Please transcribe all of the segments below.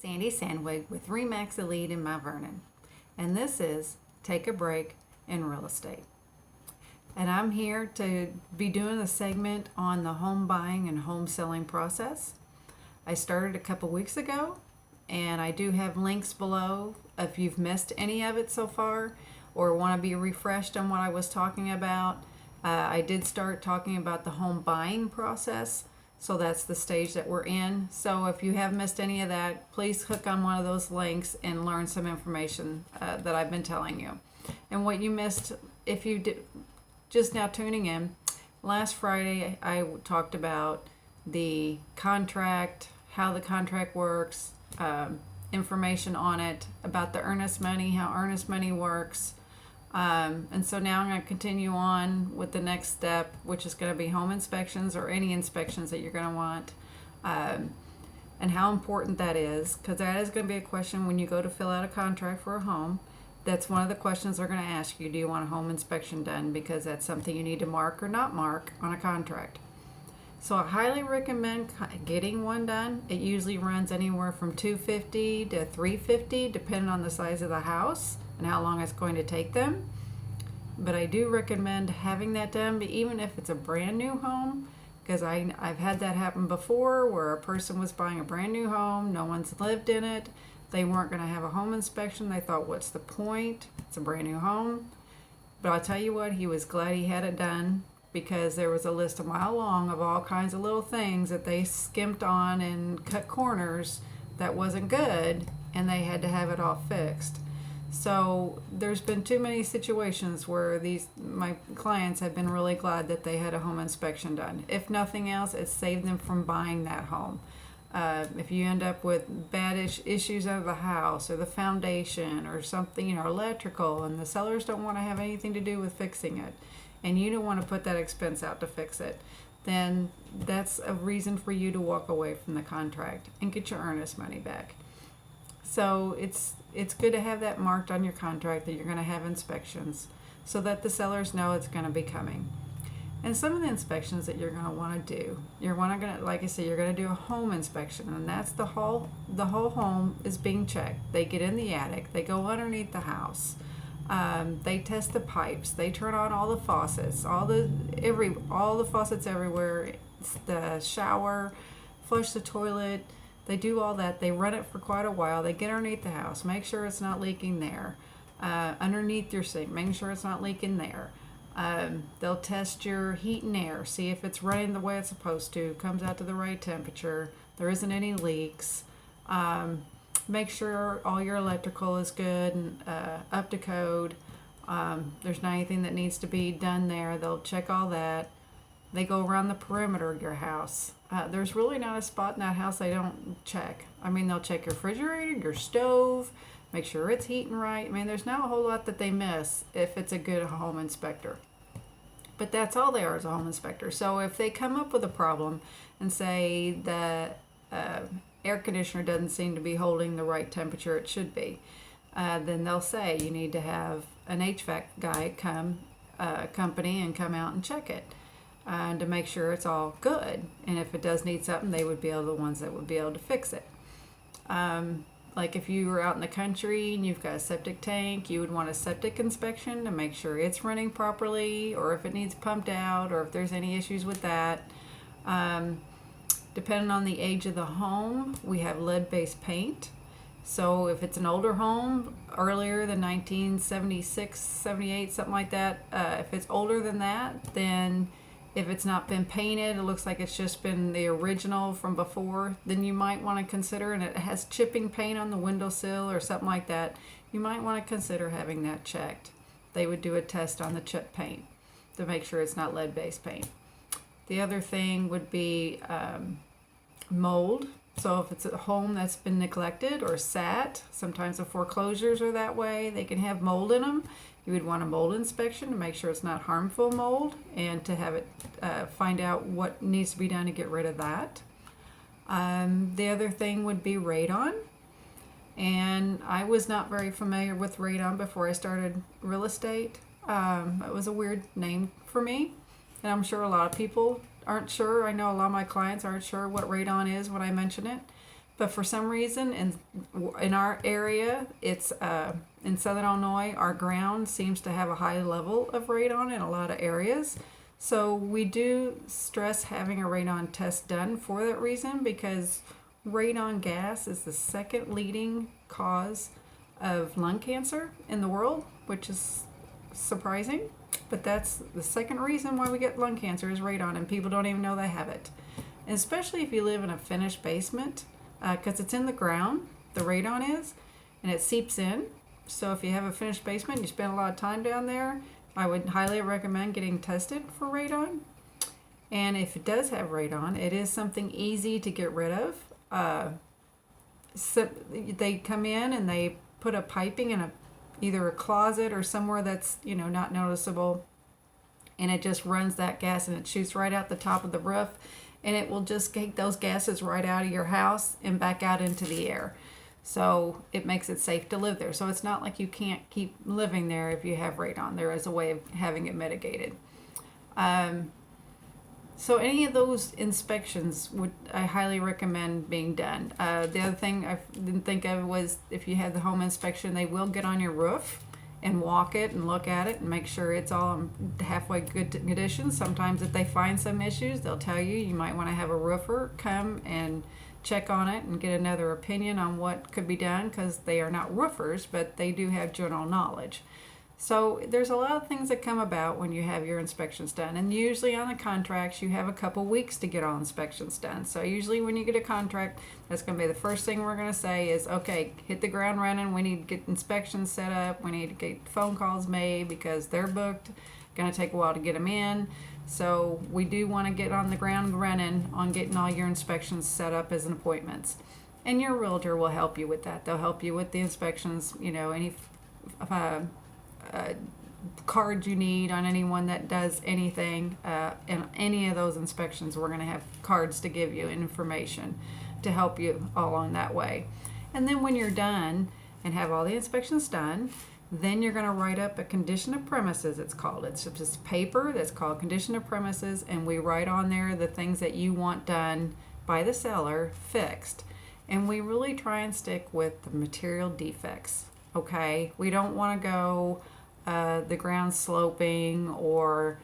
Sandweg with ReMax Elite in Mount Vernon, and this is Take a Break in Real Estate. And I'm here to be doing a segment on the home buying and home selling process. I started a couple weeks ago, and I do have links below if you've missed any of it so far or want to be refreshed on what I was talking about. I did start talking about the home buying process. So that's the stage that we're in. So if you have missed any of that, please click on one of those links and learn some information that I've been telling you. And what you missed, if you did just now tuning in, last Friday I talked about the contract, how the contract works, information on it, about the earnest money, how earnest money works. And so now I'm going to continue on with the next step, which is going to be home inspections or any inspections that you're going to want, and how important that is, because that is going to be a question when you go to fill out a contract for a home. That's one of the questions they're going to ask you. Do you want a home inspection done? Because that's something you need to mark or not mark on a contract. So I highly recommend getting one done. It usually runs anywhere from $250 to $350, depending on the size of the house and how long it's going to take them. But I do recommend having that done, even if it's a brand new home, because I've had that happen before where a person was buying a brand new home, no one's lived in it, they weren't going to have a home inspection. They thought, what's the point? It's a brand new home. But I'll tell you what, he was glad he had it done, because there was a list a mile long of all kinds of little things that they skimped on and cut corners that wasn't good, and they had to have it all fixed. So there's been too many situations where my clients have been really glad that they had a home inspection done. If nothing else, it saved them from buying that home. If you end up with bad issues out of the house or the foundation or something, electrical, and the sellers don't want to have anything to do with fixing it, and you don't want to put that expense out to fix it, then that's a reason for you to walk away from the contract and get your earnest money back. So it's good to have that marked on your contract that you're going to have inspections, so that the sellers know it's going to be coming. And some of the inspections that you're going to want to do, like I said, you're going to do a home inspection, and that's the whole home is being checked. They get in the attic, they go underneath the house, they test the pipes, they turn on all the faucets, all the faucets everywhere, the shower, flush the toilet. They do all that. They run it for quite a while. They get underneath the house, make sure it's not leaking there. Underneath your sink, making sure it's not leaking there. They'll test your heat and air, see if it's running the way it's supposed to, comes out to the right temperature, there isn't any leaks. Make sure all your electrical is good and up to code. There's not anything that needs to be done there. They'll check all that. They go around the perimeter of your house. There's really not a spot in that house they don't check. They'll check your refrigerator, your stove, make sure it's heating right. There's not a whole lot that they miss if it's a good home inspector. But that's all they are, as a home inspector. So if they come up with a problem and say the air conditioner doesn't seem to be holding the right temperature it should be, then they'll say you need to have an HVAC guy company and come out and check it. To make sure it's all good, and if it does need something, they would be the ones that would be able to fix it. Like if you were out in the country and you've got a septic tank, you would want a septic inspection to make sure it's running properly, or if it needs pumped out, or if there's any issues with that. Depending on the age of the home, we have lead-based paint. So if it's an older home, earlier than 1976, 78, something like that, if it's older than that, then if it's not been painted, it looks like it's just been the original from before, then you might want to consider, and it has chipping paint on the windowsill or something like that, you might want to consider having that checked. They would do a test on the chip paint to make sure it's not lead-based paint. The other thing would be mold. So if it's a home that's been neglected or sat, sometimes the foreclosures are that way, they can have mold in them. You would want a mold inspection to make sure it's not harmful mold, and to have it find out what needs to be done to get rid of that. The other thing would be radon. And I was not very familiar with radon before I started real estate. It was a weird name for me, and I'm sure a lot of people aren't sure. I know a lot of my clients aren't sure what radon is when I mention it, but for some reason in our area, it's in Southern Illinois, our ground seems to have a high level of radon in a lot of areas. So we do stress having a radon test done for that reason, because radon gas is the second leading cause of lung cancer in the world, which is surprising. But that's the second reason why we get lung cancer is radon, and people don't even know they have it. And especially if you live in a finished basement, because it's in the ground, the radon is, and it seeps in. So if you have a finished basement, you spend a lot of time down there, I would highly recommend getting tested for radon. And if it does have radon, it is something easy to get rid of. So they come in and they put a piping in either a closet or somewhere that's not noticeable, and it just runs that gas and it shoots right out the top of the roof, and it will just take those gases right out of your house and back out into the air. So it makes it safe to live there. So it's not like you can't keep living there if you have radon. There is a way of having it mitigated. So any of those inspections I highly recommend being done. The other thing I didn't think of was if you have the home inspection, they will get on your roof and walk it and look at it and make sure it's all in halfway good condition. Sometimes if they find some issues, they'll tell you might want to have a roofer come and check on it and get another opinion on what could be done, because they are not roofers, but they do have general knowledge. So there's a lot of things that come about when you have your inspections done, and usually on the contracts you have a couple weeks to get all inspections done. So usually when you get a contract, that's going to be the first thing we're going to say is, okay, hit the ground running. We need to get inspections set up. We need to get phone calls made because they're booked. Going to take a while to get them in. So we do want to get on the ground running on getting all your inspections set up as appointments. And your realtor will help you with that. They'll help you with the inspections, any cards you need on anyone that does anything. And any of those inspections, we're going to have cards to give you and information to help you along that way. And then when you're done and have all the inspections done, then you're going to write up a condition of premises, it's called. It's just paper that's called condition of premises, and we write on there the things that you want done by the seller fixed. And we really try and stick with the material defects, okay? We don't want to go the ground sloping, or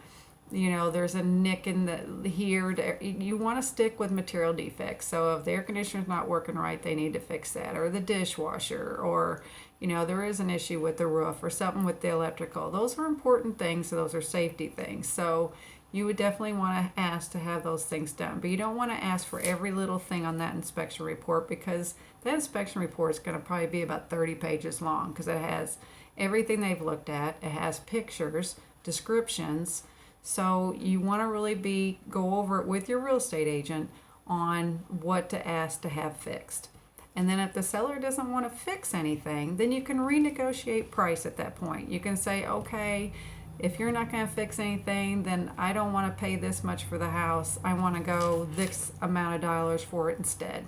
there's a nick in the here. You want to stick with material defects. So if the air conditioner's not working right, they need to fix that, or the dishwasher, or there is an issue with the roof or something with the electrical. Those are important things. So those are safety things. So you would definitely want to ask to have those things done. But you don't want to ask for every little thing on that inspection report, because that inspection report is going to probably be about 30 pages long, because it has everything they've looked at. It has pictures, descriptions. So you want to really go over it with your real estate agent on what to ask to have fixed. And then if the seller doesn't want to fix anything, then you can renegotiate price at that point. You can say, okay, if you're not going to fix anything, then I don't want to pay this much for the house. I want to go this amount of dollars for it instead.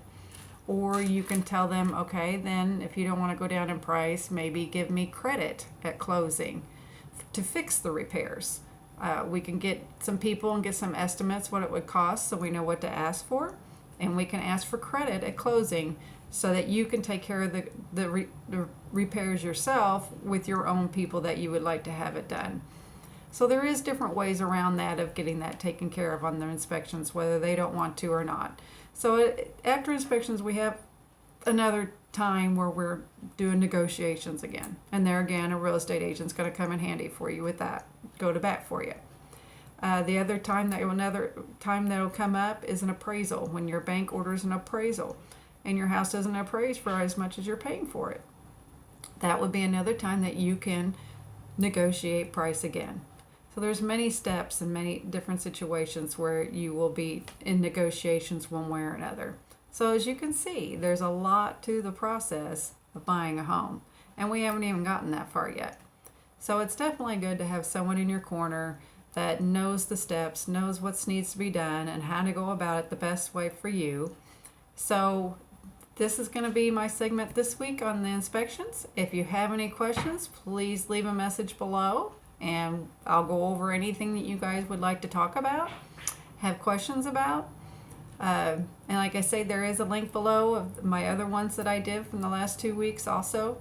Or you can tell them, okay, then if you don't want to go down in price, maybe give me credit at closing to fix the repairs. We can get some people and get some estimates what it would cost, so we know what to ask for. And we can ask for credit at closing, so that you can take care of the repairs yourself with your own people that you would like to have it done. So there is different ways around that of getting that taken care of on their inspections, whether they don't want to or not. So after inspections, we have another time where we're doing negotiations again. And there again, a real estate agent's going to come in handy for you with that, go to bat for you. The other time another time that'll come up is an appraisal, when your bank orders an appraisal and your house doesn't appraise for as much as you're paying for it. That would be another time that you can negotiate price again. So there's many steps and many different situations where you will be in negotiations one way or another. So as you can see, there's a lot to the process of buying a home, and we haven't even gotten that far yet. So it's definitely good to have someone in your corner that knows the steps, knows what needs to be done, and how to go about it the best way for you. So this is going to be my segment this week on the inspections. If you have any questions, please leave a message below, and I'll go over anything that you guys would like to talk about, have questions about. And like I say, there is a link below of my other ones that I did from the last 2 weeks also.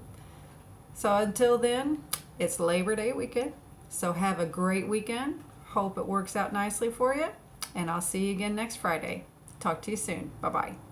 So until then, it's Labor Day weekend. So have a great weekend. Hope it works out nicely for you. And I'll see you again next Friday. Talk to you soon. Bye-bye.